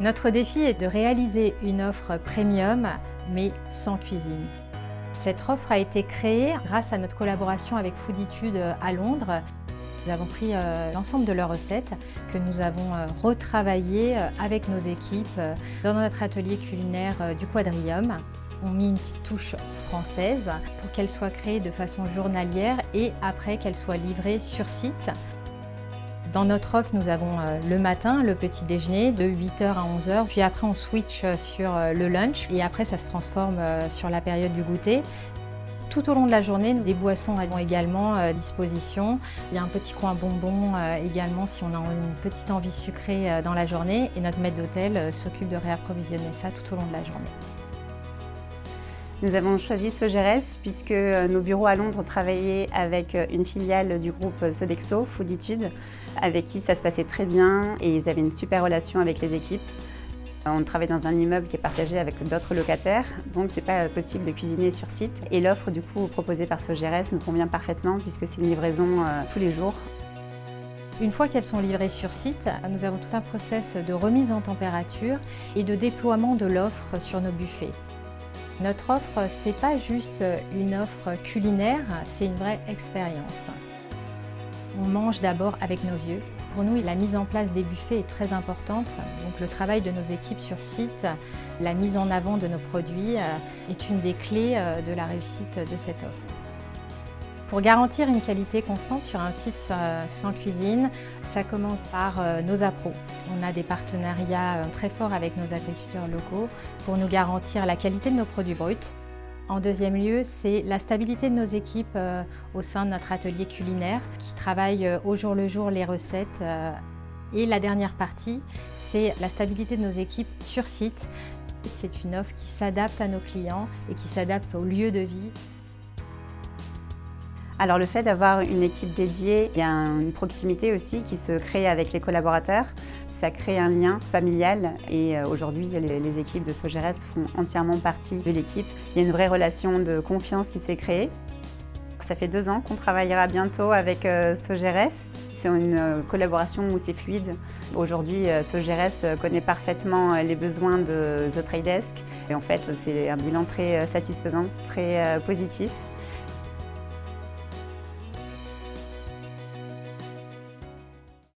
Notre défi est de réaliser une offre premium, mais sans cuisine. Cette offre a été créée grâce à notre collaboration avec Fooditude à Londres. Nous avons pris l'ensemble de leurs recettes que nous avons retravaillées avec nos équipes dans notre atelier culinaire du Quadrium. On a mis une petite touche française pour qu'elle soit créée de façon journalière et après qu'elle soit livrée sur site. Dans notre offre, nous avons le matin, le petit déjeuner de 8h à 11h, puis après on switch sur le lunch et après ça se transforme sur la période du goûter. Tout au long de la journée, des boissons sont également à disposition. Il y a un petit coin bonbon également si on a une petite envie sucrée dans la journée et notre maître d'hôtel s'occupe de réapprovisionner ça tout au long de la journée. Nous avons choisi Sogeres puisque nos bureaux à Londres travaillaient avec une filiale du groupe Sodexo, Fooditude, avec qui ça se passait très bien et ils avaient une super relation avec les équipes. On travaille dans un immeuble qui est partagé avec d'autres locataires, donc c'est pas possible de cuisiner sur site. Et l'offre du coup proposée par Sogeres nous convient parfaitement puisque c'est une livraison tous les jours. Une fois qu'elles sont livrées sur site, nous avons tout un process de remise en température et de déploiement de l'offre sur nos buffets. Notre offre, ce n'est pas juste une offre culinaire, c'est une vraie expérience. On mange d'abord avec nos yeux. Pour nous, la mise en place des buffets est très importante. Donc, le travail de nos équipes sur site, la mise en avant de nos produits est une des clés de la réussite de cette offre. Pour garantir une qualité constante sur un site sans cuisine, ça commence par nos appros. On a des partenariats très forts avec nos agriculteurs locaux pour nous garantir la qualité de nos produits bruts. En deuxième lieu, c'est la stabilité de nos équipes au sein de notre atelier culinaire qui travaillent au jour le jour les recettes. Et la dernière partie, c'est la stabilité de nos équipes sur site. C'est une offre qui s'adapte à nos clients et qui s'adapte au lieu de vie. Alors le fait d'avoir une équipe dédiée, il y a une proximité aussi qui se crée avec les collaborateurs. Ça crée un lien familial et aujourd'hui les équipes de Sogeres font entièrement partie de l'équipe. Il y a une vraie relation de confiance qui s'est créée. Ça fait 2 ans qu'on travaillera bientôt avec Sogeres. C'est une collaboration où c'est fluide. Aujourd'hui, Sogeres connaît parfaitement les besoins de The Trade Desk. Et en fait, c'est un bilan très satisfaisant, très positif.